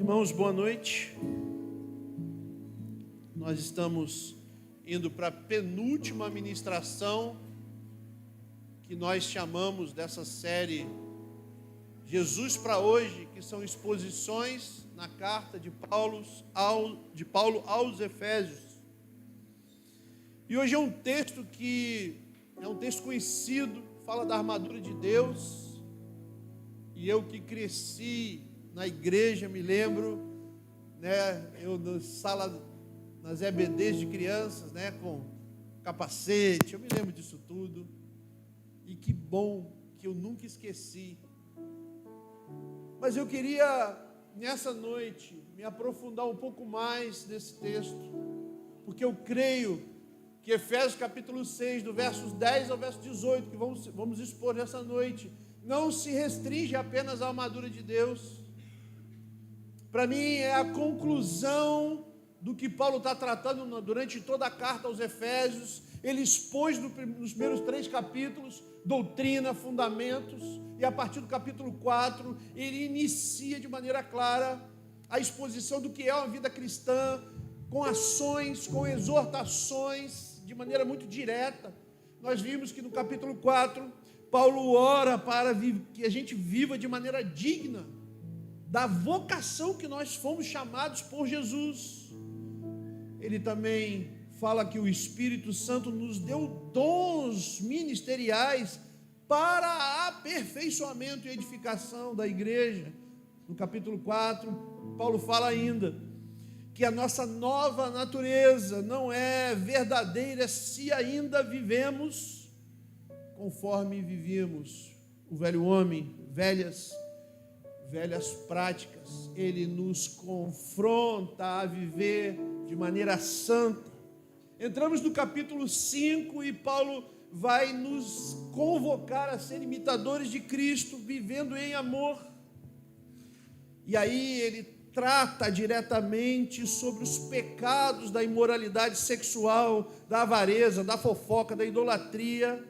Irmãos, boa noite. Nós estamos indo para a penúltima ministração que nós chamamos dessa série Jesus para hoje, que são exposições na carta de Paulo aos Efésios. E hoje é um texto que é um texto conhecido, fala da armadura de Deus. E eu que cresci na igreja, me lembro, eu na sala, nas EBDs de crianças, com capacete, eu me lembro disso tudo. E que bom que eu nunca esqueci. Mas eu queria, nessa noite, me aprofundar um pouco mais nesse texto, porque eu creio que Efésios capítulo 6, do versos 10 ao verso 18, que vamos expor nessa noite, não se restringe apenas à armadura de Deus. Para mim é a conclusão do que Paulo está tratando durante toda a carta aos Efésios. Ele expôs nos primeiros 3 capítulos doutrina, fundamentos, e a partir do capítulo 4 ele inicia de maneira clara a exposição do que é uma vida cristã, com ações, com exortações, de maneira muito direta. Nós vimos que no capítulo 4 Paulo ora para que a gente viva de maneira digna da vocação que nós fomos chamados por Jesus. Ele também fala que o Espírito Santo nos deu dons ministeriais para aperfeiçoamento e edificação da igreja. No capítulo 4, Paulo fala ainda que a nossa nova natureza não é verdadeira se ainda vivemos conforme vivíamos o velho homem, velhas práticas. Ele nos confronta a viver de maneira santa. Entramos no capítulo 5 e Paulo vai nos convocar a ser imitadores de Cristo, vivendo em amor. E aí ele trata diretamente sobre os pecados da imoralidade sexual, da avareza, da fofoca, da idolatria.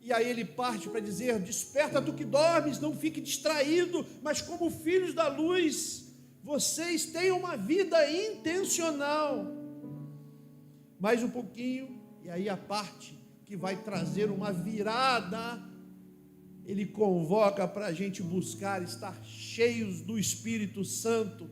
E aí ele parte para dizer: desperta tu que dormes, não fique distraído, mas como filhos da luz, vocês tenham uma vida intencional. Mais um pouquinho, e aí a parte que vai trazer uma virada, ele convoca para a gente buscar estar cheios do Espírito Santo,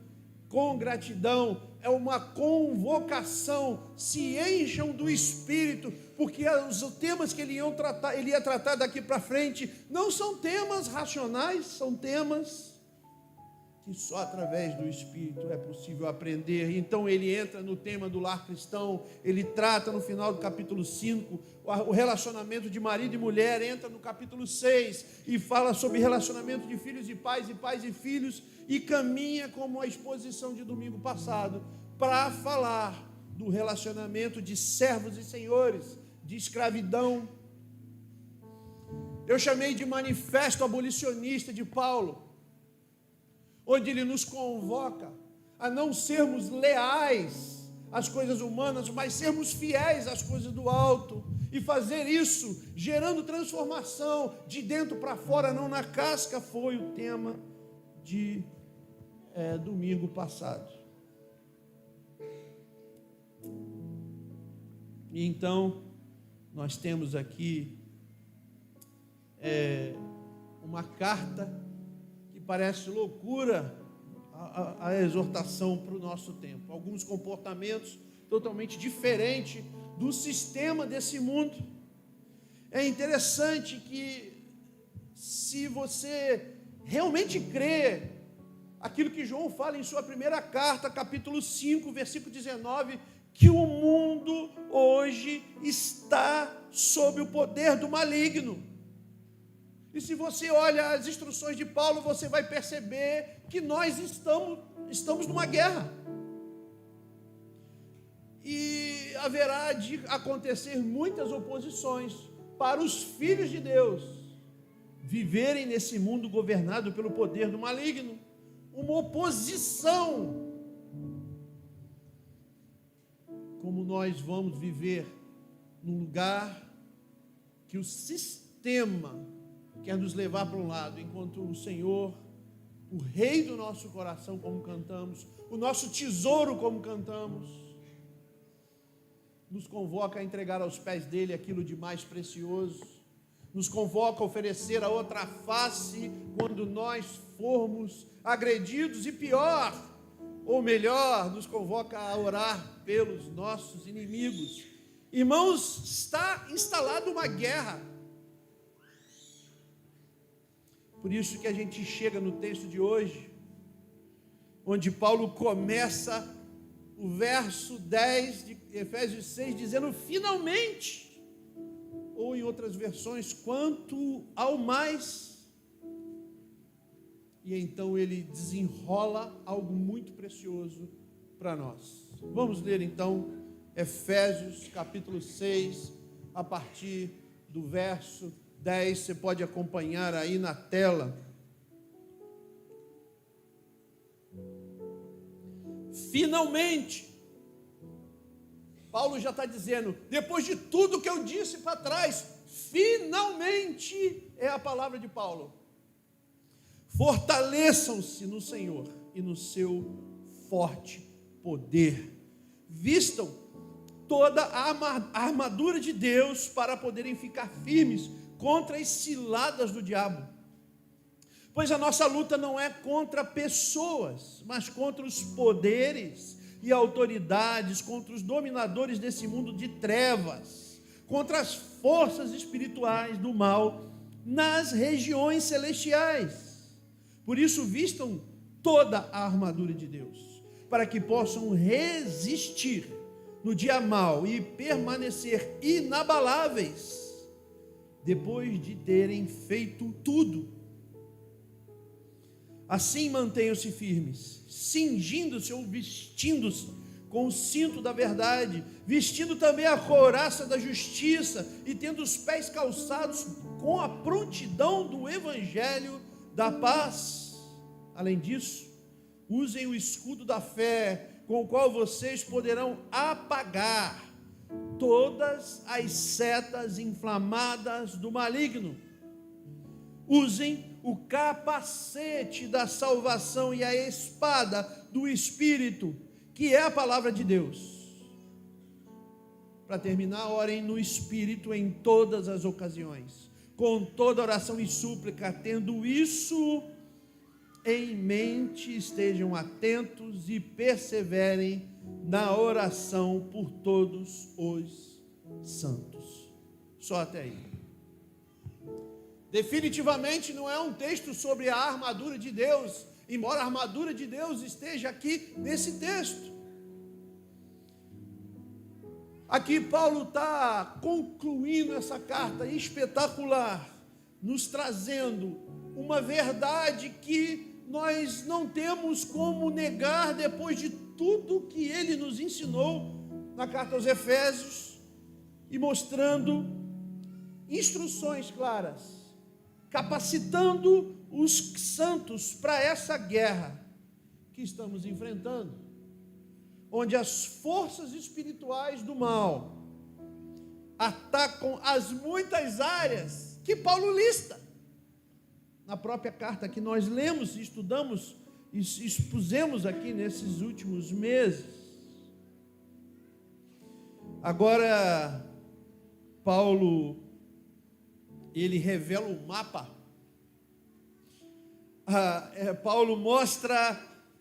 com gratidão. É uma convocação, se encham do Espírito, porque os temas que ele ia tratar daqui para frente, não são temas racionais, são temas que só através do Espírito é possível aprender. Então ele entra no tema do lar cristão, ele trata no final do capítulo 5, o relacionamento de marido e mulher, entra no capítulo 6, e fala sobre relacionamento de filhos e pais e filhos, e caminha como a exposição de domingo passado, para falar do relacionamento de servos e senhores, de escravidão. Eu chamei de manifesto abolicionista de Paulo, onde ele nos convoca a não sermos leais às coisas humanas, mas sermos fiéis às coisas do alto, e fazer isso gerando transformação de dentro para fora, não na casca. Foi o tema de domingo passado. E então nós temos aqui uma carta que parece loucura, a exortação para o nosso tempo. Alguns comportamentos totalmente diferentes do sistema desse mundo. É interessante que, se você realmente crê aquilo que João fala em sua primeira carta, capítulo 5, versículo 19, que o mundo hoje está sob o poder do maligno. E se você olha as instruções de Paulo, você vai perceber que nós estamos numa guerra. E haverá de acontecer muitas oposições para os filhos de Deus viverem nesse mundo governado pelo poder do maligno. Uma oposição. Como nós vamos viver num lugar que o sistema quer nos levar para um lado, enquanto o Senhor o Rei do nosso coração, como cantamos, o nosso tesouro, como cantamos, nos convoca a entregar aos pés dele aquilo de mais precioso, nos convoca a oferecer a outra face quando nós formos agredidos, e pior, ou melhor, nos convoca a orar pelos nossos inimigos. Irmãos, está instalada uma guerra. Por isso que a gente chega no texto de hoje, onde Paulo começa o verso 10 de Efésios 6, dizendo finalmente, ou em outras versões, quanto ao mais. E então ele desenrola algo muito precioso para nós. Vamos ler então Efésios capítulo 6, a partir do verso 10, você pode acompanhar aí na tela. Finalmente, Paulo já está dizendo, depois de tudo que eu disse para trás, finalmente é a palavra de Paulo. Fortaleçam-se no Senhor e no seu forte poder. Vistam toda a armadura de Deus para poderem ficar firmes contra as ciladas do diabo. Pois a nossa luta não é contra pessoas, mas contra os poderes e autoridades, contra os dominadores desse mundo de trevas, contra as forças espirituais do mal nas regiões celestiais. Por isso, vistam toda a armadura de Deus, para que possam resistir no dia mau e permanecer inabaláveis, depois de terem feito tudo. Assim mantenham-se firmes, cingindo-se ou vestindo-se com o cinto da verdade, vestindo também a couraça da justiça e tendo os pés calçados com a prontidão do evangelho da paz. Além disso, usem o escudo da fé, com o qual vocês poderão apagar todas as setas inflamadas do maligno. Usem o capacete da salvação e a espada do Espírito, que é a palavra de Deus. Para terminar, orem no Espírito em todas as ocasiões, com toda oração e súplica, tendo isso em mente, estejam atentos e perseverem na oração por todos os santos. Só até aí. Definitivamente não é um texto sobre a armadura de Deus, embora a armadura de Deus esteja aqui nesse texto. Aqui Paulo está concluindo essa carta espetacular, nos trazendo uma verdade que nós não temos como negar depois de tudo que ele nos ensinou na carta aos Efésios, e mostrando instruções claras, capacitando os santos para essa guerra que estamos enfrentando, onde as forças espirituais do mal atacam as muitas áreas que Paulo lista na própria carta que nós lemos e estudamos e expusemos aqui nesses últimos meses. Agora, Paulo, ele revela um mapa. Paulo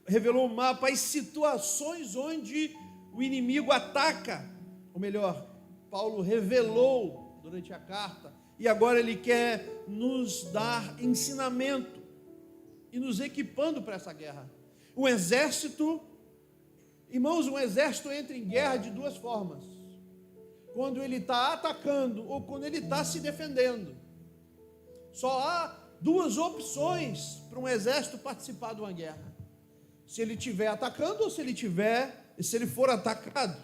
revelou um mapa, as situações onde o inimigo ataca, ou melhor, Paulo revelou durante a carta, e agora ele quer nos dar ensinamento e nos equipando para essa guerra. Um exército, irmãos, um exército entra em guerra de duas formas: quando ele está atacando ou quando ele está se defendendo. Só há duas opções para um exército participar de uma guerra: se ele estiver atacando ou se ele for atacado.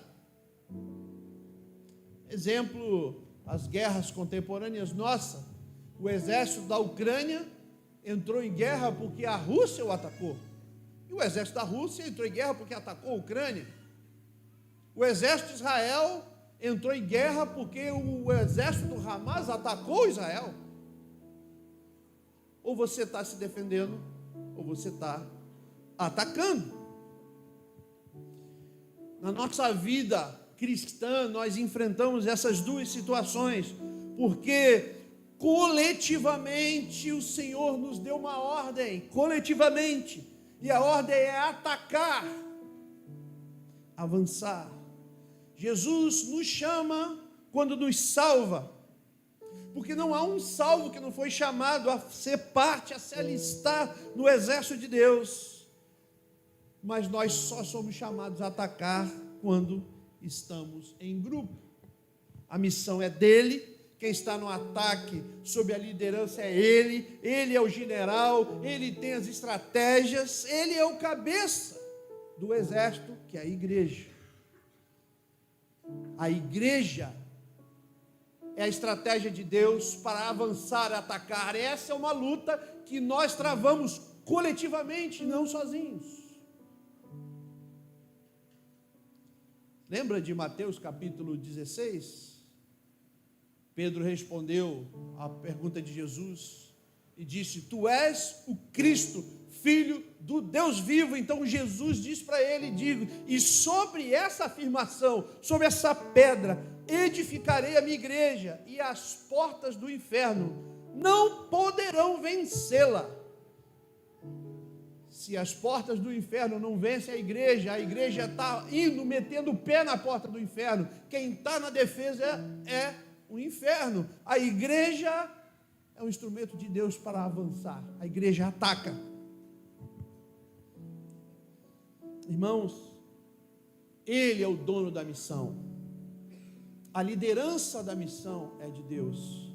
Exemplo, as guerras contemporâneas nossas. O exército da Ucrânia entrou em guerra porque a Rússia o atacou, e o exército da Rússia entrou em guerra porque atacou a Ucrânia. O exército de Israel entrou em guerra porque o exército do Hamas atacou Israel. Ou você está se defendendo, ou você está atacando. Na nossa vida cristã, nós enfrentamos essas duas situações, porque coletivamente o Senhor nos deu uma ordem, coletivamente, e a ordem é atacar, avançar. Jesus nos chama quando nos salva, porque não há um salvo que não foi chamado a ser parte, a se alistar no exército de Deus, mas nós só somos chamados a atacar quando estamos em grupo. A missão é dele, quem está no ataque sob a liderança é ele é o general, ele tem as estratégias, ele é o cabeça do exército, que é a igreja. A igreja é a estratégia de Deus para avançar, atacar. Essa é uma luta que nós travamos coletivamente, não sozinhos. Lembra de Mateus capítulo 16? Pedro respondeu à pergunta de Jesus e disse: Tu és o Cristo, Filho do Deus vivo. Então Jesus diz para ele, e sobre essa afirmação, sobre essa pedra, edificarei a minha igreja, e as portas do inferno não poderão vencê-la. Se as portas do inferno não vencem a igreja está indo, metendo o pé na porta do inferno. Quem está na defesa é o inferno. A igreja é um instrumento de Deus para avançar. A igreja ataca. Irmãos, ele é o dono da missão. A liderança da missão é de Deus.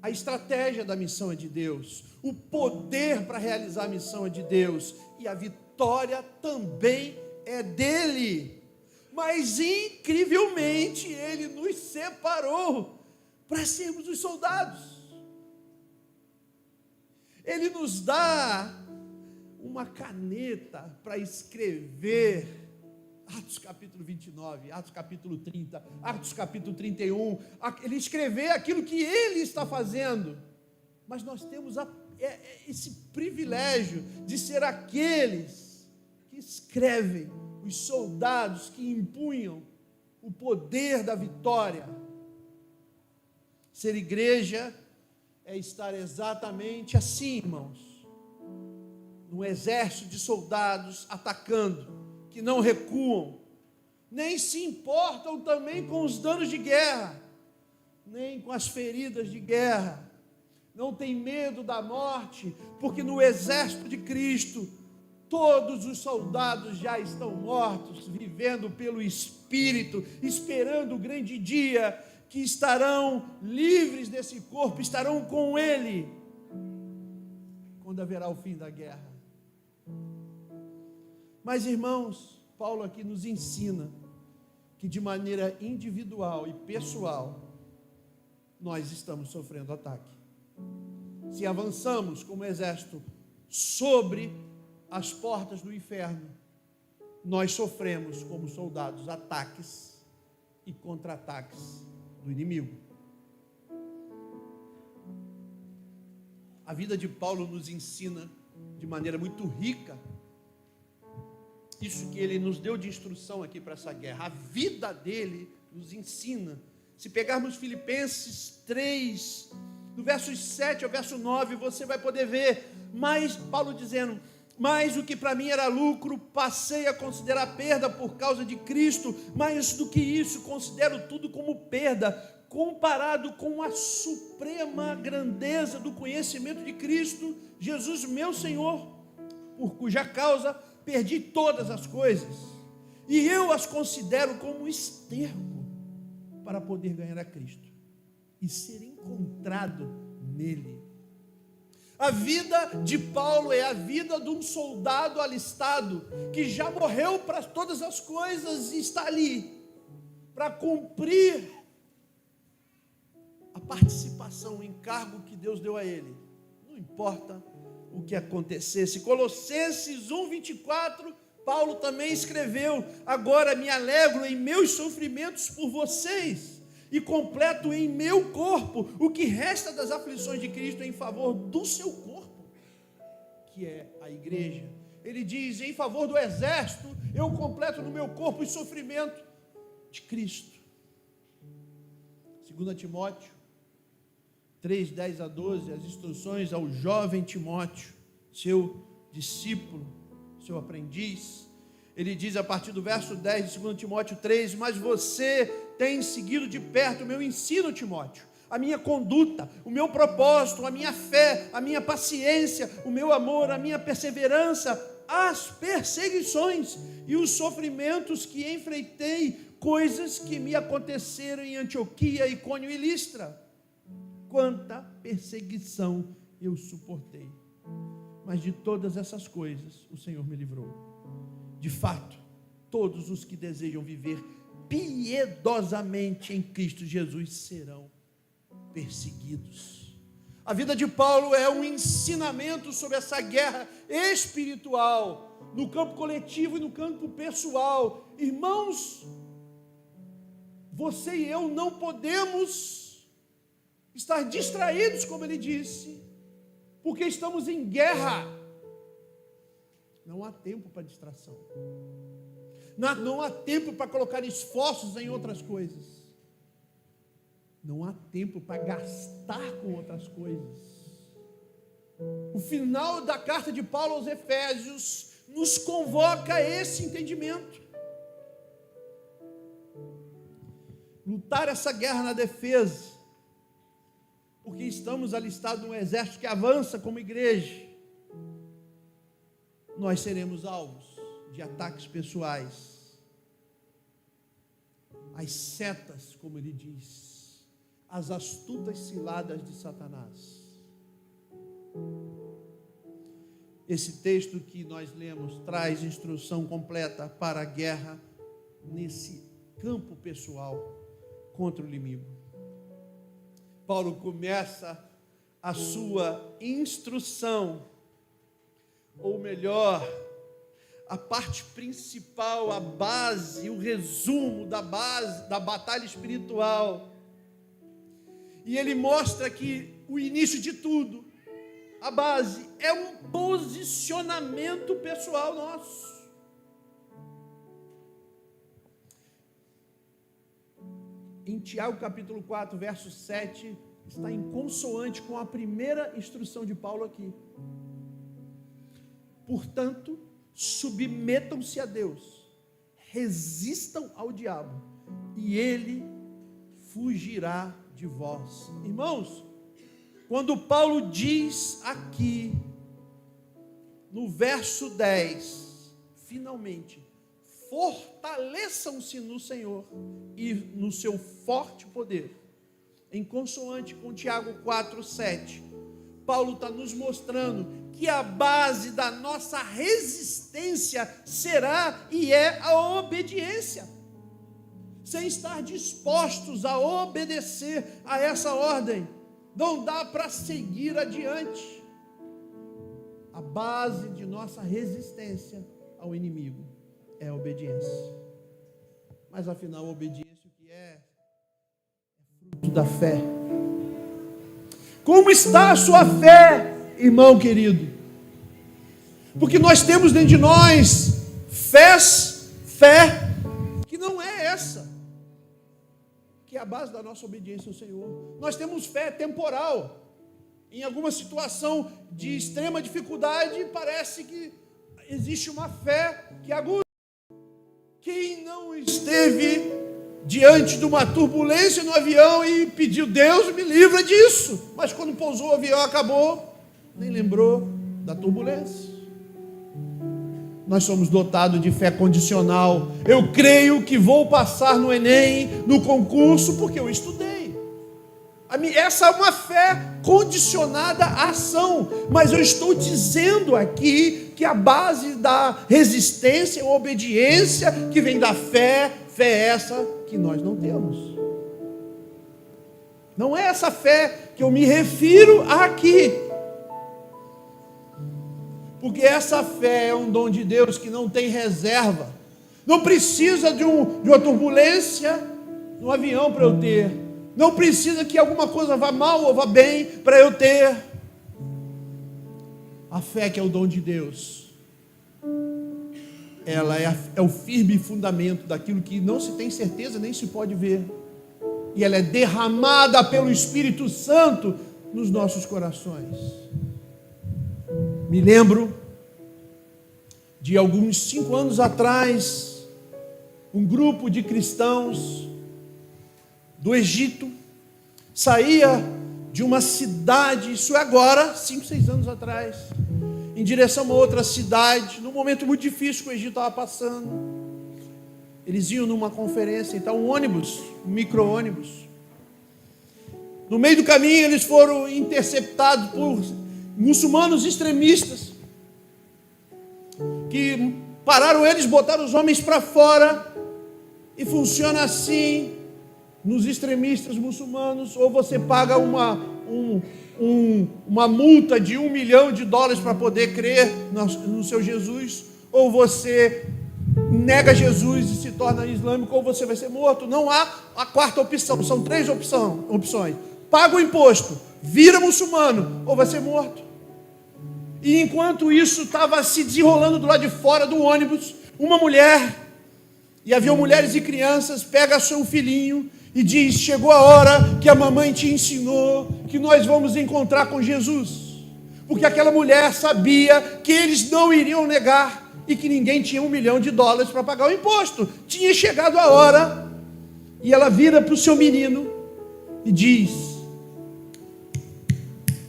A estratégia da missão é de Deus. O poder para realizar a missão é de Deus. E a vitória também é dele. Mas, incrivelmente, ele nos separou para sermos os soldados. Ele nos dá uma caneta para escrever Atos capítulo 29, Atos capítulo 30, Atos capítulo 31, ele escrever aquilo que ele está fazendo, mas nós temos esse privilégio de ser aqueles que escrevem, os soldados que empunham o poder da vitória. Ser igreja é estar exatamente assim, irmãos, num exército de soldados atacando, que não recuam, nem se importam também com os danos de guerra, nem com as feridas de guerra, não tem medo da morte, porque no exército de Cristo, todos os soldados já estão mortos, vivendo pelo Espírito, esperando o grande dia, que estarão livres desse corpo, estarão com Ele, quando haverá o fim da guerra. Mas, irmãos, Paulo aqui nos ensina que de maneira individual e pessoal, nós estamos sofrendo ataque. Se avançamos como exército sobre as portas do inferno, nós sofremos como soldados ataques e contra-ataques do inimigo. A vida de Paulo nos ensina de maneira muito rica isso que ele nos deu de instrução aqui para essa guerra. A vida dele nos ensina. Se pegarmos Filipenses 3, do versos 7 ao verso 9, você vai poder ver, mas Paulo dizendo: mas o que para mim era lucro, passei a considerar perda por causa de Cristo. Mais do que isso, considero tudo como perda, comparado com a suprema grandeza do conhecimento de Cristo, Jesus meu Senhor, por cuja causa perdi todas as coisas, e eu as considero como esterco, para poder ganhar a Cristo, e ser encontrado nele. A vida de Paulo é a vida de um soldado alistado, que já morreu para todas as coisas, e está ali, para cumprir a participação, o encargo que Deus deu a ele, não importa o que acontecesse. Colossenses 1:24, Paulo também escreveu: agora me alegro em meus sofrimentos por vocês, e completo em meu corpo o que resta das aflições de Cristo em favor do seu corpo, que é a igreja. Ele diz: em favor do exército, eu completo no meu corpo o sofrimento de Cristo. 2 Timóteo 3, 10 a 12, as instruções ao jovem Timóteo, seu discípulo, seu aprendiz. Ele diz a partir do verso 10 de 2 Timóteo 3: mas você tem seguido de perto o meu ensino, Timóteo, a minha conduta, o meu propósito, a minha fé, a minha paciência, o meu amor, a minha perseverança, as perseguições e os sofrimentos que enfrentei, coisas que me aconteceram em Antioquia, Icônio e Listra. Quanta perseguição eu suportei, mas de todas essas coisas o Senhor me livrou. De fato, todos os que desejam viver piedosamente em Cristo Jesus serão perseguidos. A vida de Paulo é um ensinamento sobre essa guerra espiritual, no campo coletivo e no campo pessoal. Irmãos, você e eu não podemos estar distraídos, como ele disse, porque estamos em guerra. Não há tempo para distração. Não há tempo para colocar esforços em outras coisas. Não há tempo para gastar com outras coisas. O final da carta de Paulo aos Efésios nos convoca a esse entendimento. Lutar essa guerra na defesa, porque estamos alistados num exército que avança como igreja. Nós seremos alvos de ataques pessoais, as setas, como ele diz, as astutas ciladas de Satanás. Esse texto que nós lemos traz instrução completa para a guerra nesse campo pessoal contra o inimigo. Paulo começa a sua instrução, ou melhor, a parte principal, a base, o resumo da batalha espiritual. E ele mostra que o início de tudo, a base, é um posicionamento pessoal nosso. Em Tiago capítulo 4, verso 7, está em consoante com a primeira instrução de Paulo aqui. Portanto, submetam-se a Deus, resistam ao diabo, e ele fugirá de vós. Irmãos, quando Paulo diz aqui, no verso 10, finalmente, fortaleçam-se no Senhor e no seu forte poder, em consoante com Tiago 4, 7, Paulo está nos mostrando que a base da nossa resistência será e é a obediência. Sem estar dispostos a obedecer a essa ordem, não dá para seguir adiante. A base de nossa resistência ao inimigo é a obediência. Mas afinal, a obediência o que é fruto da fé. Como está a sua fé, irmão querido? Porque nós temos dentro de nós fé que não é essa, que é a base da nossa obediência ao Senhor. Nós temos fé temporal. Em alguma situação de extrema dificuldade, parece que existe uma fé que aguça. Quem não esteve diante de uma turbulência no avião e pediu: Deus me livra disso, mas quando pousou o avião acabou, nem lembrou da turbulência. Nós somos dotados de fé condicional. Eu creio que vou passar no Enem, no concurso, porque eu estudei. Essa é uma fé condicionada à ação, mas eu estou dizendo aqui que a base da resistência é a obediência que vem da fé essa que nós não temos. Não é essa fé que eu me refiro aqui, porque essa fé é um dom de Deus que não tem reserva, não precisa de uma turbulência no avião para eu ter, não precisa que alguma coisa vá mal ou vá bem para eu ter. A fé, que é o dom de Deus, ela é o firme fundamento daquilo que não se tem certeza nem se pode ver. E ela é derramada pelo Espírito Santo nos nossos corações. Me lembro de alguns 5 anos atrás, um grupo de cristãos do Egito saía de uma cidade, isso é agora, 5, 6 anos atrás, em direção a uma outra cidade, num momento muito difícil que o Egito estava passando. Eles iam numa conferência, então um ônibus, um micro-ônibus. No meio do caminho eles foram interceptados por muçulmanos extremistas, que pararam eles, botaram os homens para fora, e funciona assim nos extremistas muçulmanos: ou você paga uma multa de $1 milhão para poder crer no seu Jesus, ou você nega Jesus e se torna islâmico, ou você vai ser morto. Não há a quarta opção, são 3 opções: paga o imposto, vira muçulmano, ou vai ser morto. E enquanto isso estava se desenrolando do lado de fora do ônibus, uma mulher, e havia mulheres e crianças, pega seu filhinho e diz: chegou a hora que a mamãe te ensinou, que nós vamos encontrar com Jesus. Porque aquela mulher sabia que eles não iriam negar e que ninguém tinha $1 milhão para pagar o imposto. Tinha chegado a hora. E ela vira para o seu menino e diz: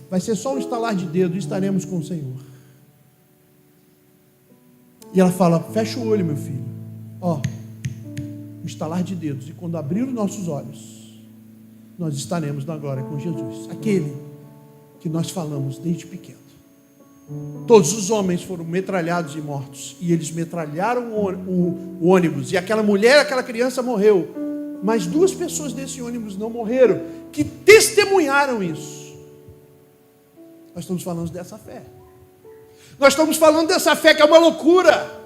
vai ser só um estalar de dedo e estaremos com o Senhor. E ela fala: fecha o olho, meu filho. Um estalar de dedos, e quando abrir os nossos olhos, nós estaremos na glória com Jesus, aquele que nós falamos desde pequeno. Todos os homens foram metralhados e mortos, e eles metralharam o ônibus, e aquela mulher, aquela criança morreu, mas 2 pessoas desse ônibus não morreram, que testemunharam isso. Nós estamos falando dessa fé. Nós estamos falando dessa fé que é uma loucura.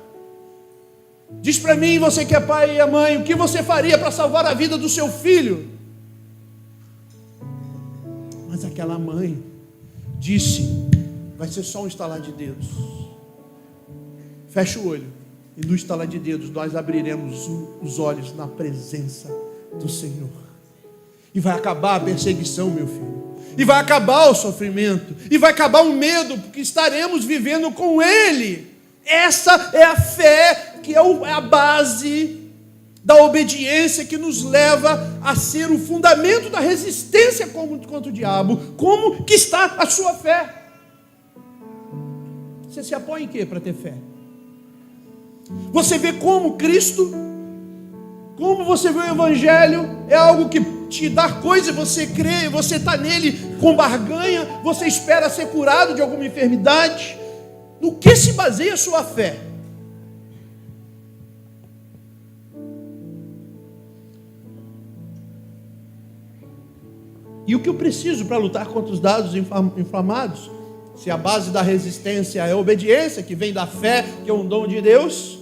Diz para mim, você que é pai e é mãe, o que você faria para salvar a vida do seu filho? Mas aquela mãe disse: vai ser só um estalar de dedos. Fecha o olho, e no estalar de dedos nós abriremos os olhos na presença do Senhor. E vai acabar a perseguição, meu filho. E vai acabar o sofrimento. E vai acabar o medo, porque estaremos vivendo com Ele. Essa é a fé que é a base da obediência, que nos leva a ser o fundamento da resistência contra o diabo. Como que está a sua fé? Você se apoia em quê para ter fé? Você vê como Cristo, como você vê o Evangelho, é algo que te dá coisa, você crê, você está nele com barganha, você espera ser curado de alguma enfermidade. No que se baseia a sua fé? E o que eu preciso para lutar contra os dados inflamados? Se a base da resistência é a obediência, que vem da fé, que é um dom de Deus.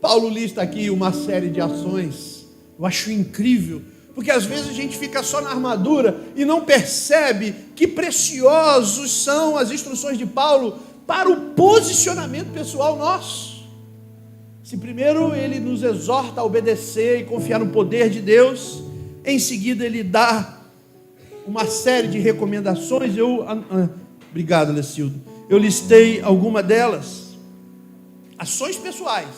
Paulo lista aqui uma série de ações. Eu acho incrível, porque às vezes a gente fica só na armadura e não percebe que preciosos são as instruções de Paulo para o posicionamento pessoal nosso. Se primeiro ele nos exorta a obedecer e confiar no poder de Deus, em seguida ele dá uma série de recomendações. Obrigado, Lecildo. Eu listei alguma delas. Ações pessoais: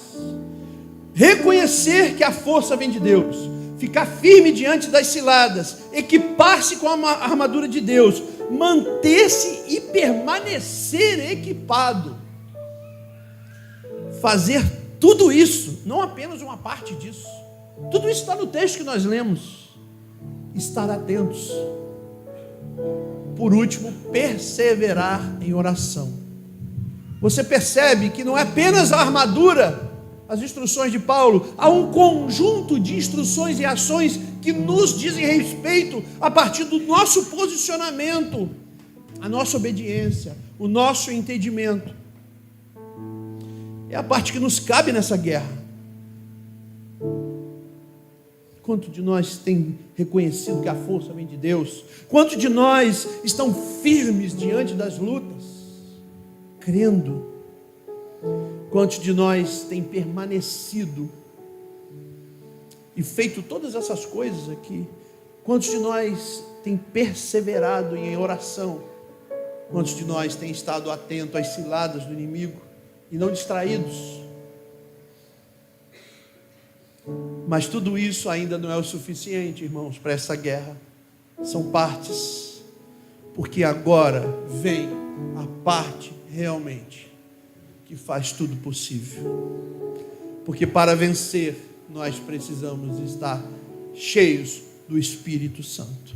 reconhecer que a força vem de Deus, ficar firme diante das ciladas, equipar-se com a armadura de Deus, manter-se e permanecer equipado. Fazer tudo isso, não apenas uma parte disso. Tudo isso está no texto que nós lemos. Estar atentos. Por último, perseverar em oração. Você percebe que não é apenas a armadura, as instruções de Paulo, há um conjunto de instruções e ações que nos dizem respeito a partir do nosso posicionamento, a nossa obediência, o nosso entendimento. É a parte que nos cabe nessa guerra. Quanto de nós tem reconhecido que a força vem de Deus? Quanto de nós estão firmes diante das lutas? crendo? Quantos de nós tem permanecido e feito todas essas coisas aqui? Quantos de nós tem perseverado em oração? Quantos de nós tem estado atento às ciladas do inimigo e não distraídos? Mas tudo isso ainda não é o suficiente, irmãos, para essa guerra. São partes, porque agora vem a parte realmente que faz tudo possível. Porque para vencer, nós precisamos estar cheios do Espírito Santo.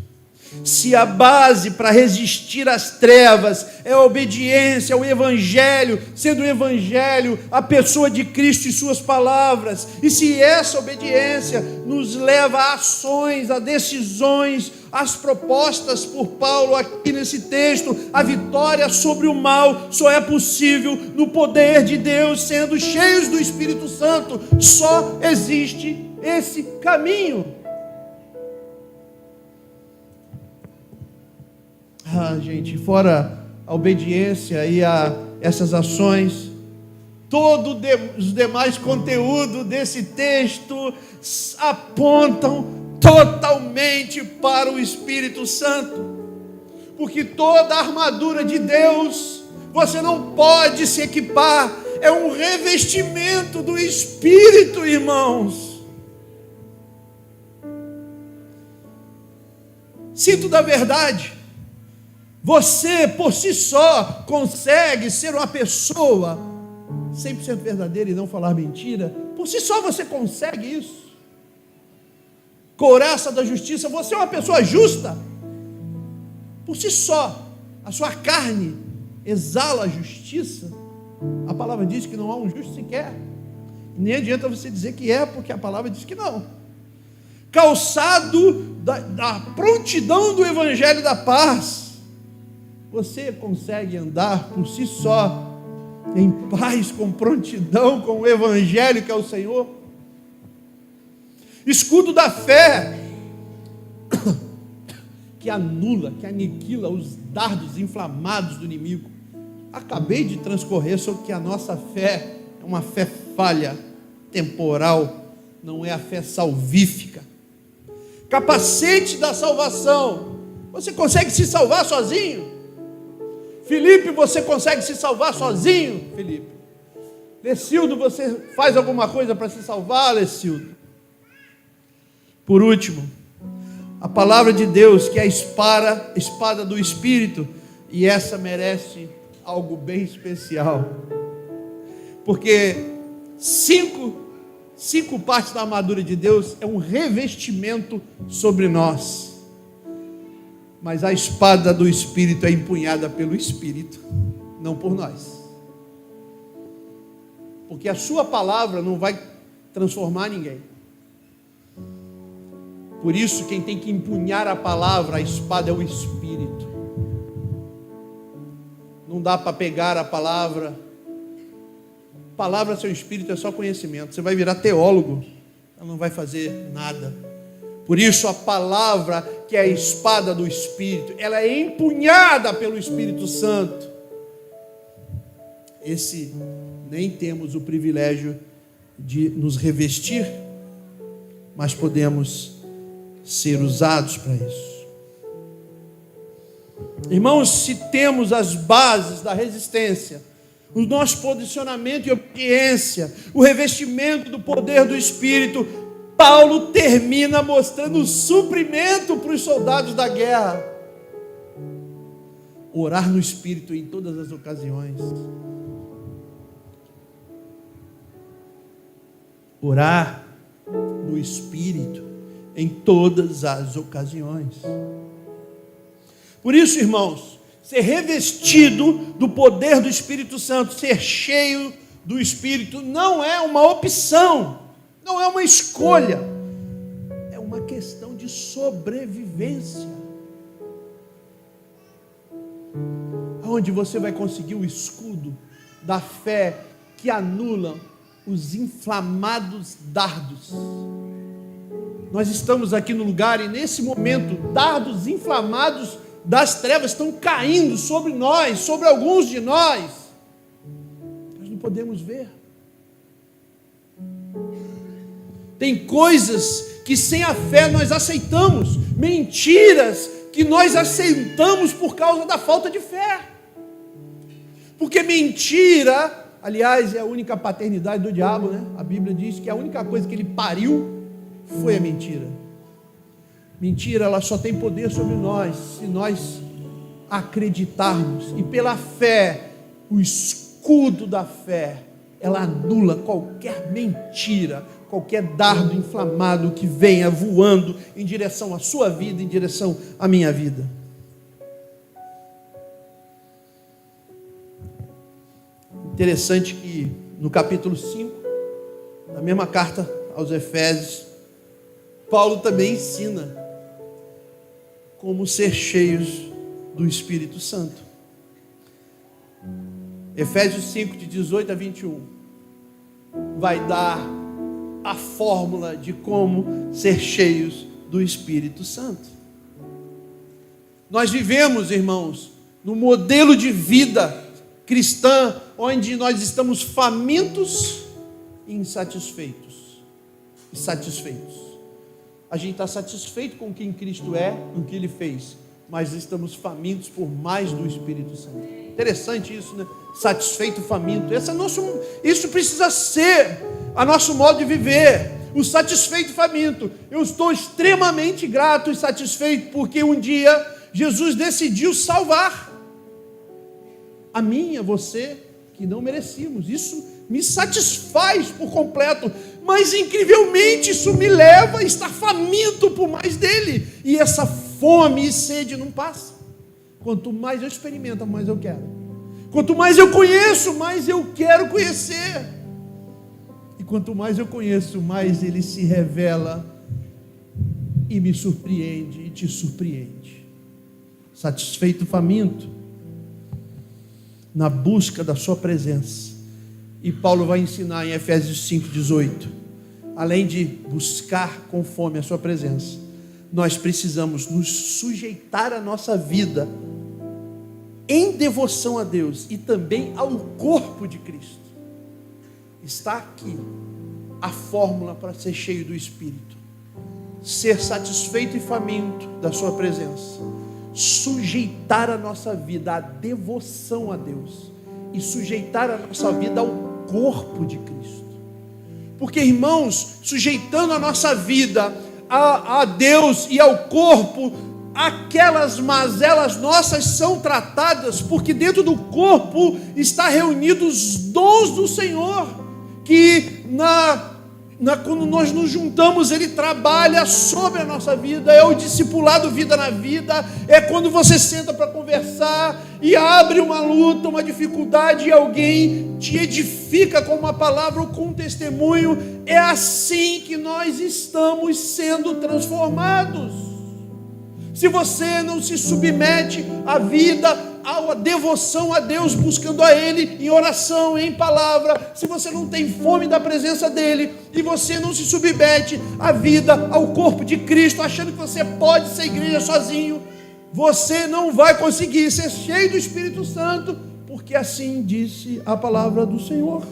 Se a base para resistir às trevas é a obediência ao Evangelho, sendo o Evangelho a pessoa de Cristo e suas palavras, e se essa obediência nos leva a ações, a decisões, as propostas por Paulo aqui nesse texto, a vitória sobre o mal só é possível no poder de Deus, sendo cheios do Espírito Santo. Só existe esse caminho. Gente, fora a obediência e essas ações, todos os demais conteúdos desse texto apontam totalmente para o Espírito Santo, porque toda a armadura de Deus, você não pode se equipar, é um revestimento do Espírito, irmãos. Cinto da verdade. Você, por si só, consegue ser uma pessoa 100% verdadeira e não falar mentira. Por si só você consegue isso. Couraça da justiça, você é uma pessoa justa. Por si só, a sua carne exala a justiça. A palavra diz que não há um justo sequer. Nem adianta você dizer que é, porque a palavra diz que não. Calçado da prontidão do Evangelho da paz. Você consegue andar por si só, em paz, com prontidão, com o Evangelho que é o Senhor? Escudo da fé, que anula, que aniquila os dardos inflamados do inimigo. Acabei de transcorrer sobre que a nossa fé é uma fé falha, temporal, não é a fé salvífica. Capacete da salvação. Você consegue se salvar sozinho? Felipe, você consegue se salvar sozinho? Felipe. Lecildo, você faz alguma coisa para se salvar, Lecildo? Por último, a palavra de Deus, que é a espada do Espírito, e essa merece algo bem especial, porque cinco partes da armadura de Deus é um revestimento sobre nós. Mas a espada do Espírito é empunhada pelo Espírito, não por nós. Porque a sua palavra não vai transformar ninguém. Por isso, quem tem que empunhar a palavra, a espada, é o Espírito. Não dá para pegar a palavra. Palavra, seu espírito, é só conhecimento. Você vai virar teólogo, ela não vai fazer nada. Por isso a palavra, que é a espada do Espírito, ela é empunhada pelo Espírito Santo. Esse nem temos o privilégio de nos revestir, mas podemos ser usados para isso. Irmãos, se temos as bases da resistência, o nosso posicionamento e obediência, o revestimento do poder do Espírito, Paulo termina mostrando o suprimento para os soldados da guerra. Orar no Espírito em todas as ocasiões. Orar no Espírito em todas as ocasiões. Por isso, irmãos, ser revestido do poder do Espírito Santo, ser cheio do Espírito, não é uma opção, não é uma escolha, é uma questão de sobrevivência. Onde você vai conseguir o escudo da fé que anula os inflamados dardos. Nós estamos aqui no lugar e nesse momento dardos inflamados das trevas estão caindo sobre nós, sobre alguns de nós. podemos ver. Tem coisas que sem a fé nós aceitamos, mentiras que nós aceitamos por causa da falta de fé. Porque mentira, aliás, é a única paternidade do diabo, né? A Bíblia diz que a única coisa que ele pariu foi a mentira. Mentira, ela só tem poder sobre nós se nós acreditarmos. E pela fé, o escudo da fé, ela anula qualquer mentira, qualquer dardo inflamado que venha voando em direção à sua vida, em direção à minha vida. Interessante que no capítulo 5, na mesma carta aos Efésios, Paulo também ensina como ser cheios do Espírito Santo. Efésios 5, de 18 a 21, vai dar a fórmula de como ser cheios do Espírito Santo. Nós vivemos, irmãos, no modelo de vida cristã, onde nós estamos famintos e insatisfeitos. A gente está satisfeito com quem Cristo é, com o que Ele fez, mas estamos famintos por mais do Espírito Santo. Interessante isso, né? Satisfeito, faminto. Isso precisa ser a nosso modo de viver. O satisfeito e faminto. Eu estou extremamente grato e satisfeito porque um dia Jesus decidiu salvar a mim e a você, que não merecíamos. Isso me satisfaz por completo, mas incrivelmente isso me leva a estar faminto por mais dele, e essa fome e sede não passa. Quanto mais eu experimento, mais eu quero. Quanto mais eu conheço, mais eu quero conhecer. E quanto mais eu conheço, mais ele se revela e me surpreende e te surpreende. Satisfeito, faminto, na busca da sua presença. E Paulo vai ensinar em Efésios 5:18, além de buscar com fome a sua presença, nós precisamos nos sujeitar a nossa vida em devoção a Deus e também ao corpo de Cristo. Está aqui a fórmula para ser cheio do Espírito: ser satisfeito e faminto da sua presença, sujeitar a nossa vida à devoção a Deus e sujeitar a nossa vida ao corpo de Cristo. Porque, irmãos, sujeitando a nossa vida a Deus e ao corpo, aquelas mazelas nossas são tratadas, porque dentro do corpo está reunidos os dons do Senhor, que quando nós nos juntamos, Ele trabalha sobre a nossa vida. É o discipulado vida na vida. É quando você senta para conversar e abre uma luta, uma dificuldade, e alguém te edifica com uma palavra ou com um testemunho. É assim que nós estamos sendo transformados. Se você não se submete à vida, à devoção a Deus, buscando a Ele em oração, em palavra, se você não tem fome da presença dEle, e você não se submete à vida, ao corpo de Cristo, achando que você pode ser igreja sozinho, você não vai conseguir ser cheio do Espírito Santo, porque assim disse a palavra do Senhor.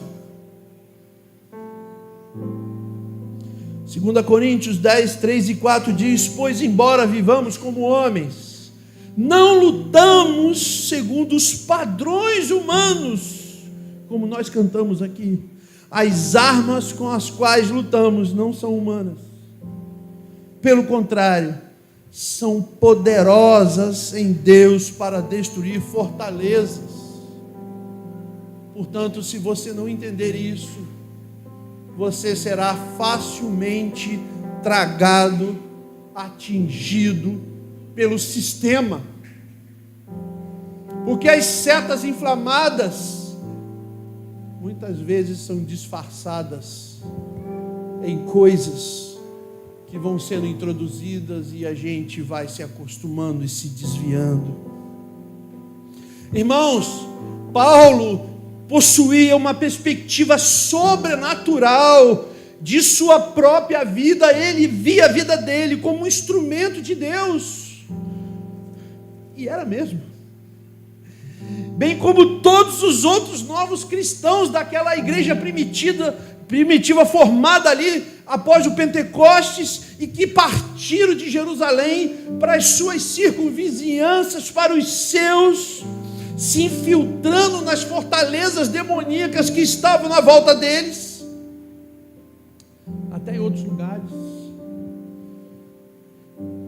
2 Coríntios 10, 3 e 4 diz: pois embora vivamos como homens, não lutamos segundo os padrões humanos, como nós cantamos aqui. As armas com as quais lutamos não são humanas. Pelo contrário, são poderosas em Deus para destruir fortalezas. Portanto, se você não entender isso, você será facilmente tragado, atingido pelo sistema. Porque as setas inflamadas muitas vezes são disfarçadas em coisas que vão sendo introduzidas e a gente vai se acostumando e se desviando. Irmãos, Paulo possuía uma perspectiva sobrenatural de sua própria vida. Ele via a vida dele como um instrumento de Deus, e era mesmo. bem como todos os outros novos cristãos daquela igreja primitiva formada ali após o Pentecostes e que partiram de Jerusalém para as suas circunvizinhanças, para os seus, se infiltrando nas fortalezas demoníacas que estavam na volta deles, até em outros lugares.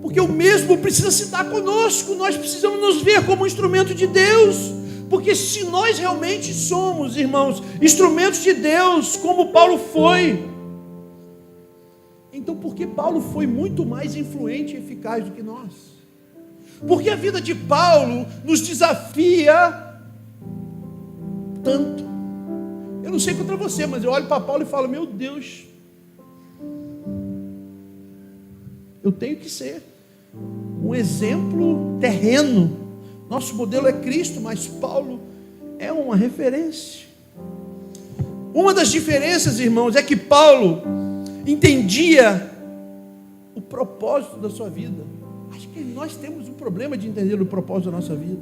Porque o mesmo precisa se dar conosco. Nós precisamos nos ver como instrumento de Deus. Porque se nós realmente somos, irmãos, instrumentos de Deus, como Paulo foi, então por que Paulo foi muito mais influente e eficaz do que nós? Porque a vida de Paulo nos desafia tanto. Eu não sei contra você, mas eu olho para Paulo e falo, meu Deus, eu tenho que ser um exemplo terreno. Nosso modelo é Cristo, mas Paulo é uma referência. Uma das diferenças, irmãos, é que Paulo entendia o propósito da sua vida. Acho que nós temos um problema de entender o propósito da nossa vida.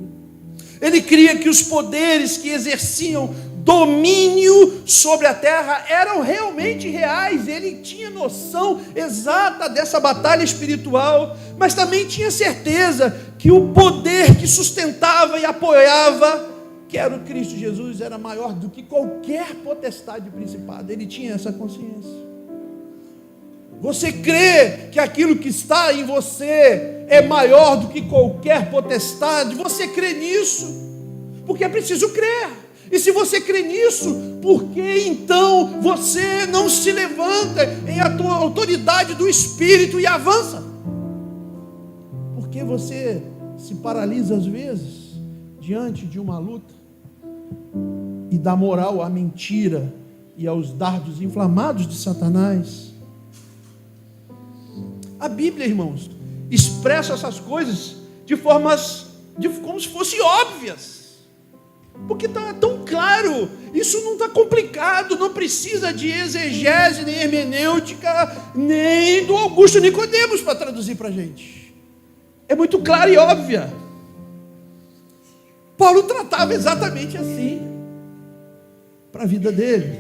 Ele cria que os poderes que exerciam domínio sobre a terra eram realmente reais. Ele tinha noção exata dessa batalha espiritual, mas também tinha certeza que o poder que sustentava e apoiava, que era o Cristo Jesus, era maior do que qualquer potestade principada. Ele tinha essa consciência. Você crê que aquilo que está em você é maior do que qualquer potestade? Você crê nisso? Porque é preciso crer. E se você crê nisso, por que então você não se levanta em autoridade do Espírito e avança? Por que você se paralisa às vezes diante de uma luta e dá moral à mentira e aos dardos inflamados de Satanás? A Bíblia, irmãos, expressa essas coisas como se fossem óbvias. Porque está tão claro, isso não está complicado, não precisa de exegese, nem hermenêutica, nem do Augusto Nicodemos para traduzir para a gente. É muito clara e óbvia. Paulo tratava exatamente assim para a vida dele.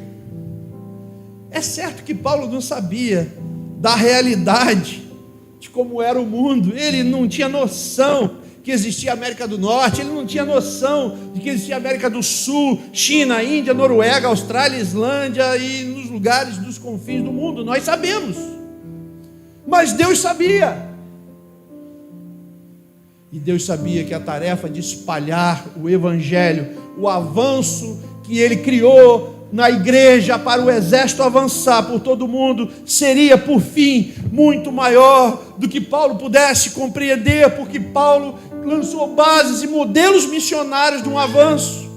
É certo que Paulo não sabia da realidade de como era o mundo. Ele não tinha noção que existia a América do Norte, ele não tinha noção de que existia a América do Sul, China, Índia, Noruega, Austrália, Islândia e nos lugares dos confins do mundo. Nós sabemos, mas Deus sabia. E Deus sabia que a tarefa de espalhar o Evangelho, o avanço que Ele criou na igreja para o exército avançar por todo o mundo, seria por fim muito maior do que Paulo pudesse compreender, porque Paulo lançou bases e modelos missionários de um avanço.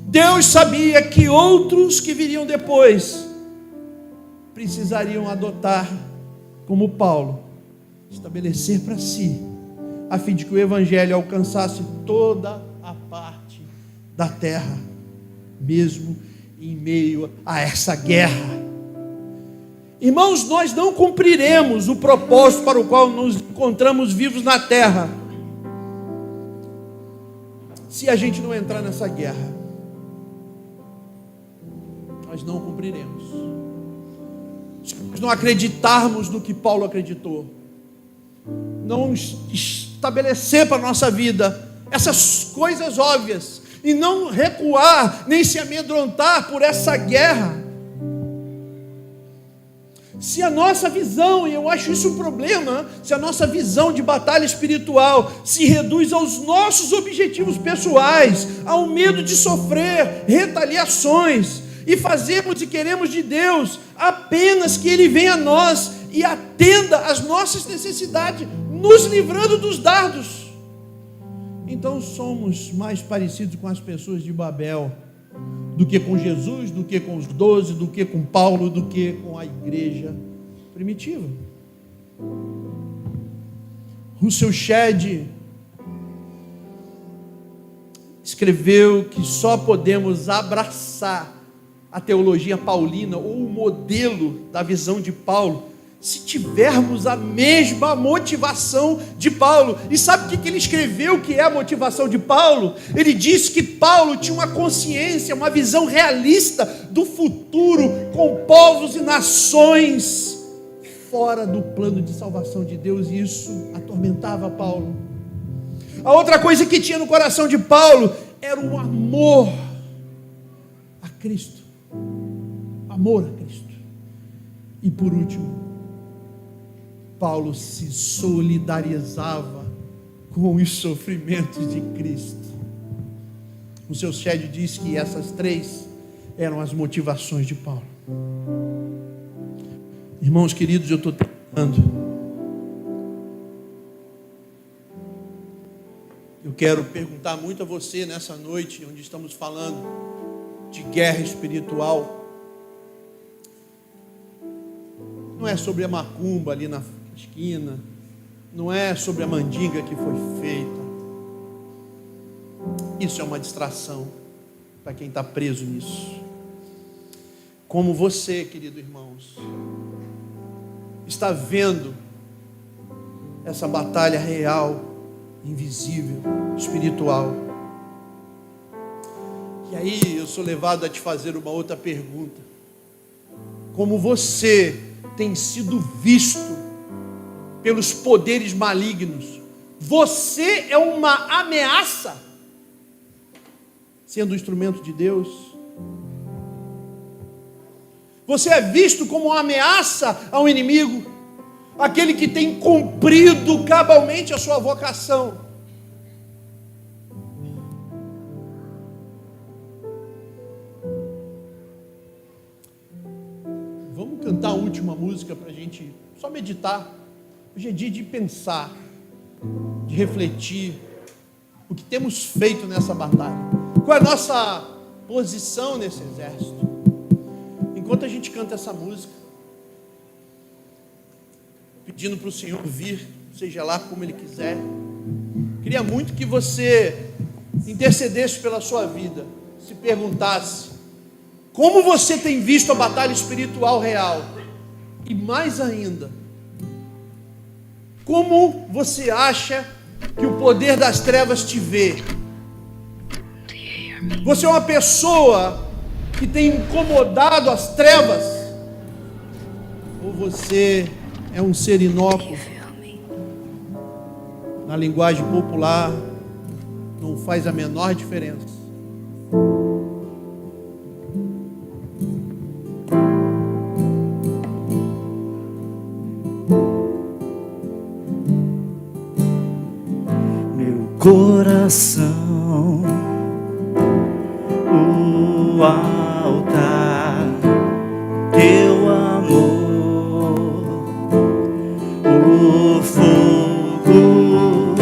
Deus sabia que outros que viriam depois precisariam adotar, como Paulo, estabelecer para si, a fim de que o Evangelho alcançasse toda a parte da terra, mesmo em meio a essa guerra. Irmãos, nós não cumpriremos o propósito para o qual nos encontramos vivos na terra se a gente não entrar nessa guerra. Nós não cumpriremos. Se nós não acreditarmos no que Paulo acreditou, não estabelecer para a nossa vida essas coisas óbvias, e não recuar, nem se amedrontar por essa guerra. Se a nossa visão, e eu acho isso um problema, se a nossa visão de batalha espiritual se reduz aos nossos objetivos pessoais, ao medo de sofrer retaliações, e fazemos e queremos de Deus apenas que Ele venha a nós e atenda às nossas necessidades, nos livrando dos dardos, então somos mais parecidos com as pessoas de Babel do que com Jesus, do que com os 12, do que com Paulo, do que com a igreja primitiva. Russell Shedd escreveu que só podemos abraçar a teologia paulina ou o modelo da visão de Paulo se tivermos a mesma motivação de Paulo. E sabe o que ele escreveu que é a motivação de Paulo? Ele disse que Paulo tinha uma consciência, uma visão realista do futuro com povos e nações fora do plano de salvação de Deus, e isso atormentava Paulo. A outra coisa que tinha no coração de Paulo era o amor a Cristo. Amor a Cristo. E por último, Paulo se solidarizava com os sofrimentos de Cristo. O seu Shed diz que essas três eram as motivações de Paulo. Irmãos queridos, eu estou terminando. Eu quero perguntar muito a você nessa noite, onde estamos falando de guerra espiritual. Não é sobre a macumba ali na esquina, não é sobre a mandinga que foi feita. Isso é uma distração para quem está preso nisso. Como você, querido irmãos, está vendo essa batalha real, invisível, espiritual. E aí eu sou levado a te fazer uma outra pergunta. Como você tem sido visto pelos poderes malignos? Você é uma ameaça, sendo um instrumento de Deus? Você é visto como uma ameaça ao inimigo, aquele que tem cumprido cabalmente a sua vocação? Vamos cantar a última música para a gente só meditar. Hoje é dia de pensar, de refletir o que temos feito nessa batalha. Qual é a nossa posição nesse exército? Enquanto a gente canta essa música, pedindo para o Senhor vir, seja lá como Ele quiser, queria muito que você intercedesse pela sua vida, se perguntasse, como você tem visto a batalha espiritual real? E mais ainda, como você acha que o poder das trevas te vê? Você é uma pessoa que tem incomodado as trevas? Ou você é um ser inócuo? Na linguagem popular, não faz a menor diferença. Coração, o altar, teu amor, o fogo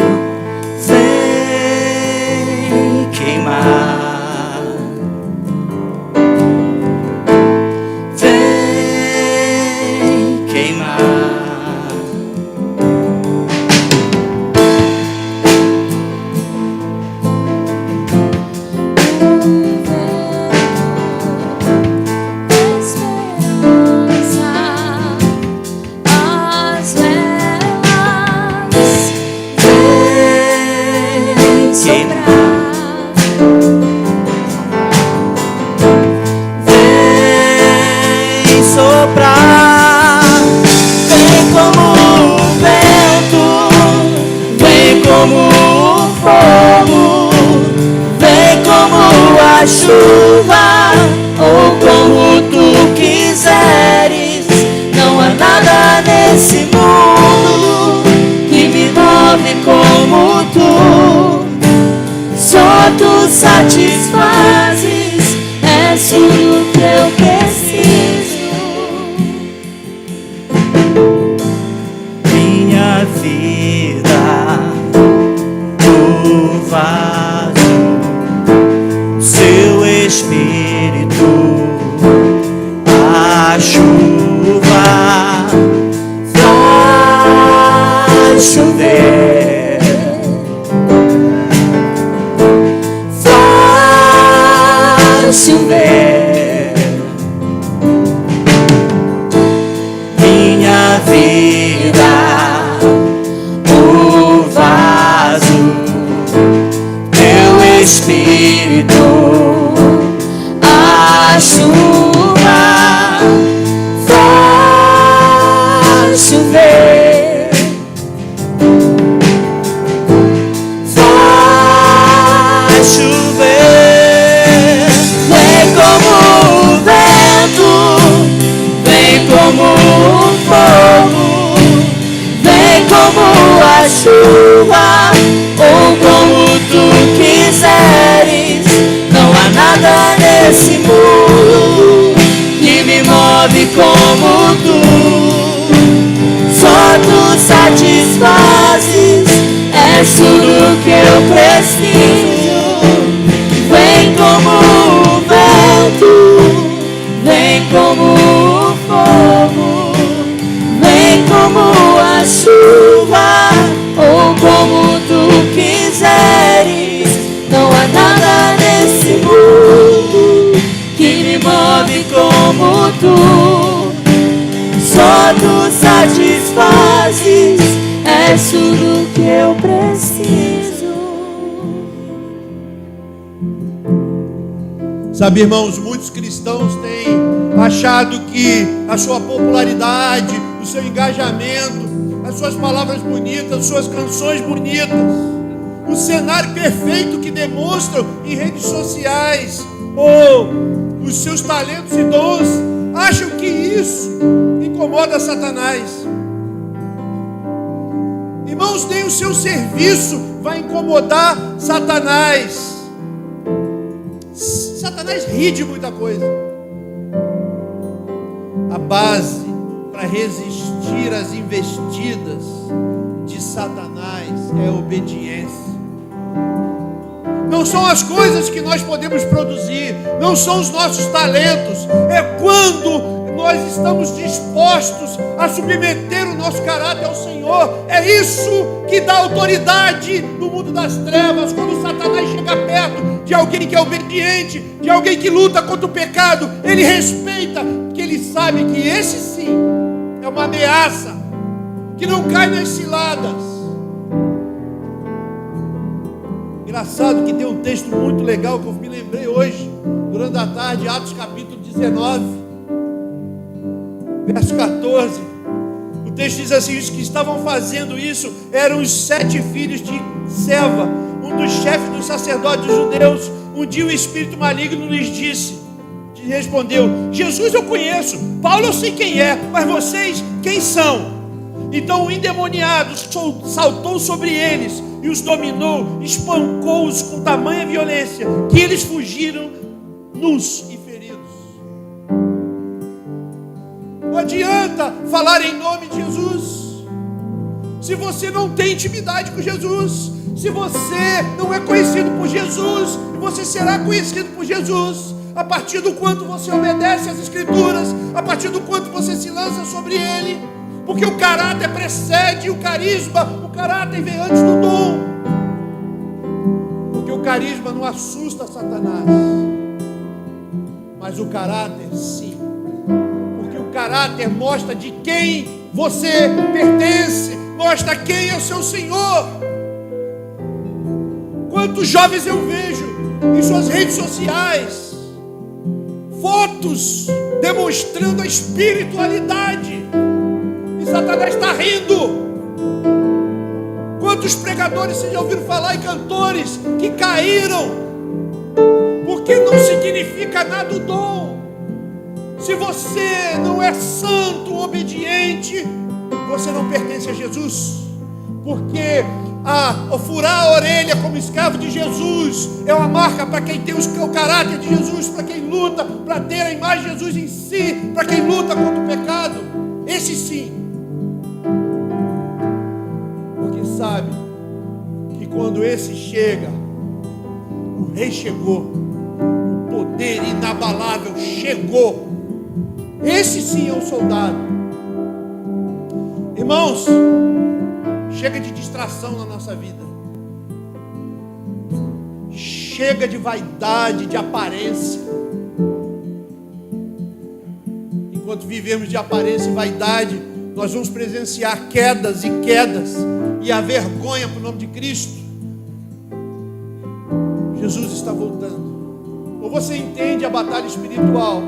vem queimar, vem queimar. Chuva, ou como tu quiseres, não há nada nesse mundo que me move como tu. Só tu satisfazes, és tudo que eu preciso. Minha vida, tu vaso, seu Espírito, a chuva faz chover, faz chover. Minha vida a chuva, ou como tu quiseres. Não há nada nesse mundo que me move como tu. Só tu satisfazes, és tudo que eu preciso. Vem como o vento, vem como o fogo, vem como a chuva, ou como tu quiseres. Não há nada nesse mundo que me move como tu. Só tu satisfazes, és tudo que eu preciso. Sabe, irmãos, muitos cristãos têm achado que a sua popularidade, o seu engajamento, as suas palavras bonitas, as suas canções bonitas, o cenário perfeito que demonstram em redes sociais, ou os seus talentos e dons, acham que isso incomoda Satanás. Irmãos, nem o seu serviço vai incomodar Satanás. Satanás ri de muita coisa. A base para resistir às investidas de Satanás é a obediência. Não são as coisas que nós podemos produzir, não são os nossos talentos, é quando nós estamos dispostos a submeter o nosso caráter ao Senhor. É isso que dá autoridade no mundo das trevas. Quando Satanás chega perto de alguém que é obediente, de alguém que luta contra o pecado, ele respeita, porque ele sabe que esse sim é uma ameaça, que não cai nas ciladas. Engraçado que tem um texto muito legal que eu me lembrei hoje, durante a tarde, Atos capítulo 19, verso 14. O texto diz assim: os que estavam fazendo isso eram os 7 filhos de Seva, um dos chefes dos sacerdotes judeus. Um dia o espírito maligno lhes respondeu: Jesus eu conheço, Paulo eu sei quem é, mas vocês quem são? Então o endemoniado saltou sobre eles e os dominou, espancou-os com tamanha violência que eles fugiram nus e feridos. Não adianta falar em nome de Jesus se você não tem intimidade com Jesus, se você não é conhecido por Jesus. E você será conhecido por Jesus a partir do quanto você obedece às Escrituras, a partir do quanto você se lança sobre Ele, porque o caráter precede o carisma, o caráter vem antes do dom, porque o carisma não assusta Satanás, mas o caráter sim, porque o caráter mostra de quem você pertence, mostra quem é o seu Senhor. Quantos jovens eu vejo em suas redes sociais, fotos demonstrando a espiritualidade, e Satanás está rindo. Quantos pregadores vocês já ouviram falar, e cantores que caíram, porque não significa nada o dom. Se você não é santo, obediente, você não pertence a Jesus, porque furar a orelha como escravo de Jesus é uma marca para quem tem o caráter de Jesus, para quem luta para ter a imagem de Jesus em si, para quem luta contra o pecado. Esse sim, porque sabe que quando esse chega, o rei chegou, o poder inabalável chegou. Esse sim é um soldado. Irmãos, chega de distração na nossa vida. Chega de vaidade, de aparência. Enquanto vivemos de aparência e vaidade, nós vamos presenciar quedas e quedas, e a vergonha para o nome de Cristo. Jesus está voltando. Ou você entende a batalha espiritual,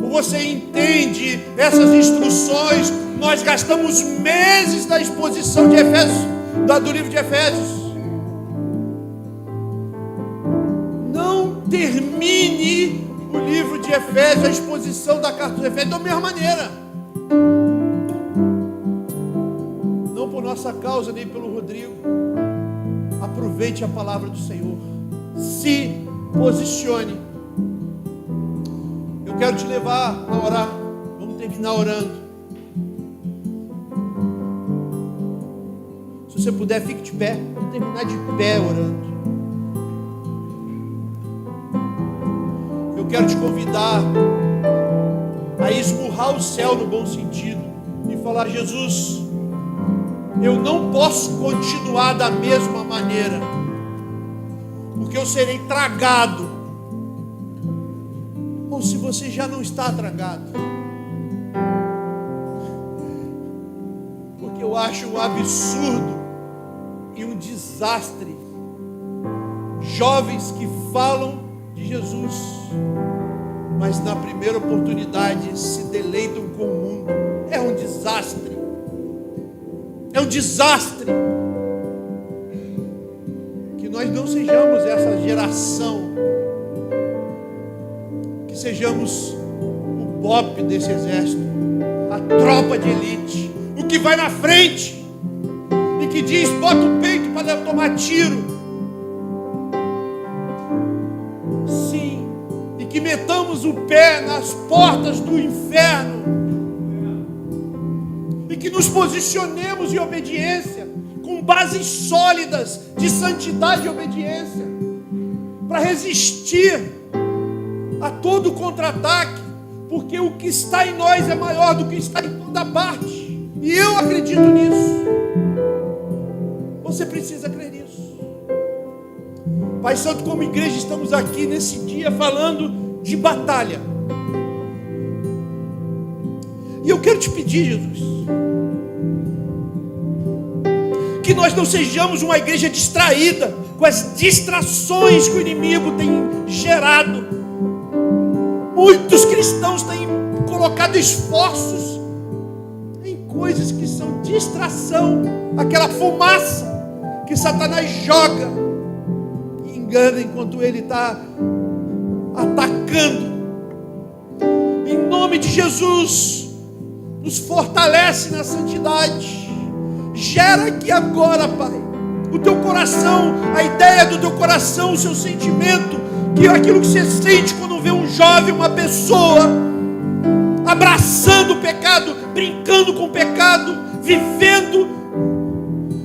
ou você entende essas instruções. Nós gastamos meses da exposição de Efésios, do livro de Efésios. Não termine o livro de Efésios, a exposição da carta dos Efésios, da mesma maneira. Não por nossa nossa causa, nem pelo Rodrigo. Aproveite a palavra do Senhor. Se posicione. Eu quero te levar a orar. Vamos terminar orando. Se você puder, fique de pé. Vamos terminar de pé orando. Eu quero te convidar a esmurrar o céu no bom sentido e falar: Jesus, eu não posso continuar da mesma maneira, porque eu serei tragado. Ou se você já não está tragado, porque eu acho um absurdo e um desastre jovens que falam de Jesus, mas na primeira oportunidade se deleitam com o mundo. É um desastre. É um desastre. Que nós não sejamos essa geração, que sejamos o BOPE desse exército, a tropa de elite, o que vai na frente e que diz: bota o peito para tomar tiro. Sim, e que metamos o pé nas portas do inferno e que nos posicionemos em obediência, com bases sólidas de santidade e obediência, para resistir a todo contra-ataque, porque o que está em nós é maior do que está em toda parte, e eu acredito nisso. Você precisa crer nisso. Pai Santo, como igreja estamos aqui nesse dia falando de batalha, e eu quero te pedir, Jesus, que nós não sejamos uma igreja distraída com as distrações que o inimigo tem gerado. Muitos cristãos têm colocado esforços em coisas que são distração, aquela fumaça que Satanás joga e engana enquanto ele está atacando. Em nome de Jesus, nos fortalece na santidade. Gera aqui agora, Pai, o teu coração, a ideia do teu coração, o seu sentimento, que é aquilo que você sente quando vê um jovem, uma pessoa abraçando o pecado, brincando com o pecado, vivendo,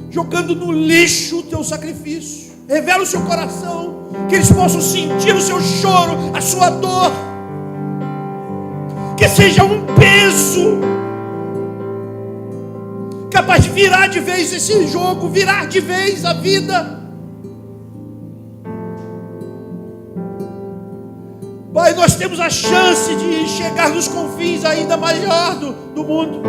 jogando no lixo o teu sacrifício. Revela o seu coração, que eles possam sentir o seu choro, a sua dor, que seja um peso capaz de virar de vez esse jogo, virar de vez a vida. Pai, nós temos a chance de chegar nos confins ainda maior do mundo,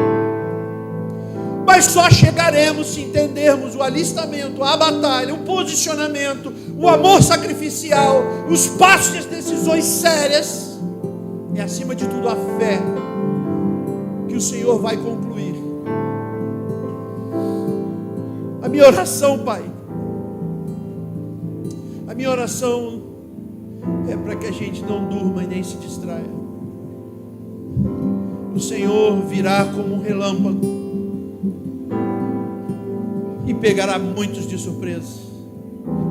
mas só chegaremos se entendermos o alistamento, a batalha, o posicionamento, o amor sacrificial, os passos e as decisões sérias, e acima de tudo a fé que o Senhor vai concluir. A minha oração, Pai, a minha oração é para que a gente não durma e nem se distraia. O Senhor virá como um relâmpago e pegará muitos de surpresa.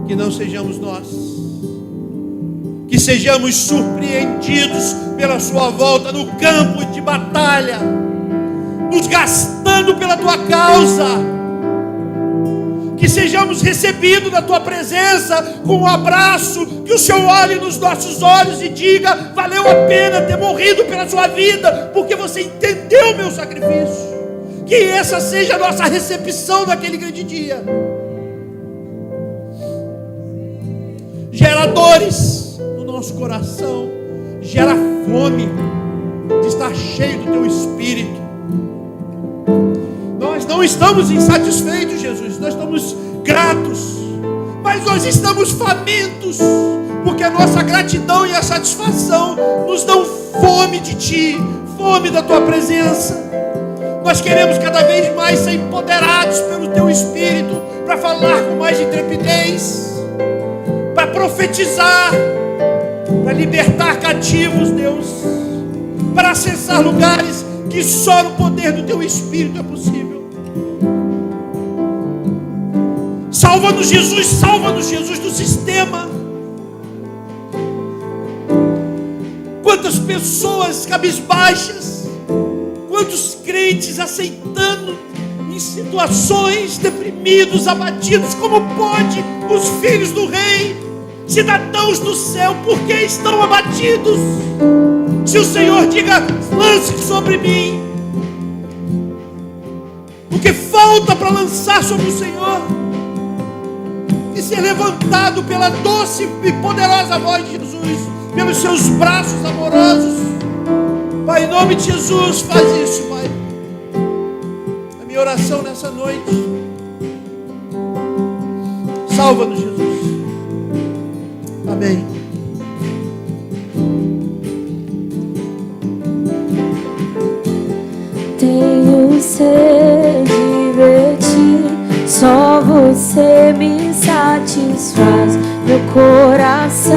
Que não sejamos nós, que sejamos surpreendidos pela sua volta no campo de batalha, nos gastando pela tua causa. Que sejamos recebidos na tua presença com um abraço, que o Senhor olhe nos nossos olhos e diga: valeu a pena ter morrido pela sua vida, porque você entendeu o meu sacrifício. Que essa seja a nossa recepção naquele grande dia. Gera dores no nosso coração, gera fome de estar cheio do teu Espírito. Nós não estamos insatisfeitos, Jesus, nós estamos gratos, mas nós estamos famintos, porque a nossa gratidão e a satisfação nos dão fome de Ti, fome da Tua presença. Nós queremos cada vez mais ser empoderados pelo Teu Espírito, para falar com mais intrepidez, para profetizar, para libertar cativos, Deus, para acessar lugares que só no poder do Teu Espírito é possível. Salva-nos, Jesus, salva-nos, Jesus, do sistema. Quantas pessoas cabisbaixas, quantos crentes aceitando em situações, deprimidos, abatidos. Como pode os filhos do rei, cidadãos do céu, por que estão abatidos? Se o Senhor diga, lance sobre mim, o que falta para lançar sobre o Senhor? E ser levantado pela doce e poderosa voz de Jesus, pelos seus braços amorosos. Pai, em nome de Jesus, faz isso, Pai. A minha oração nessa noite. Salva-nos, Jesus. Amém. Tenho sede de ti, só você me satisfaz. Meu coração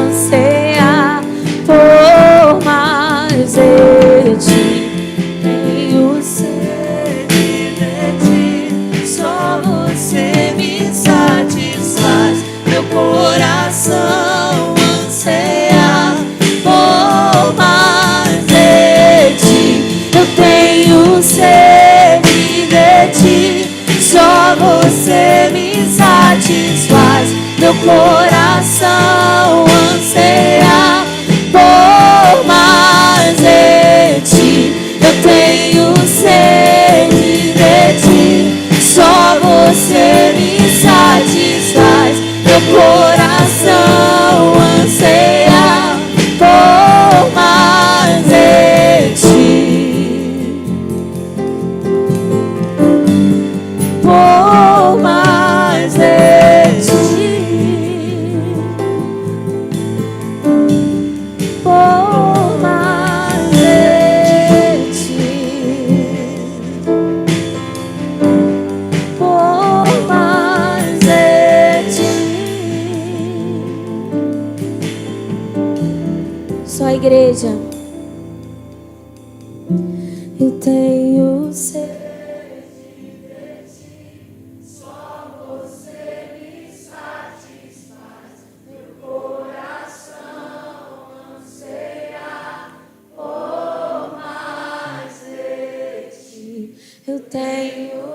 anseia por mais de ti. Tenho sede de ti, só você me satisfaz. Meu coração anseia por mais de ti. Eu tenho sede de ti, só você me satisfaz. Meu coração anseia por mais de ti. Eu tenho sede de ti, só você me satisfaz. Meu coração anseia por mais de ti. Por mais de ti. Por mais de ti. Por mais de ti. Só a igreja. Eu tenho sede. Eu tenho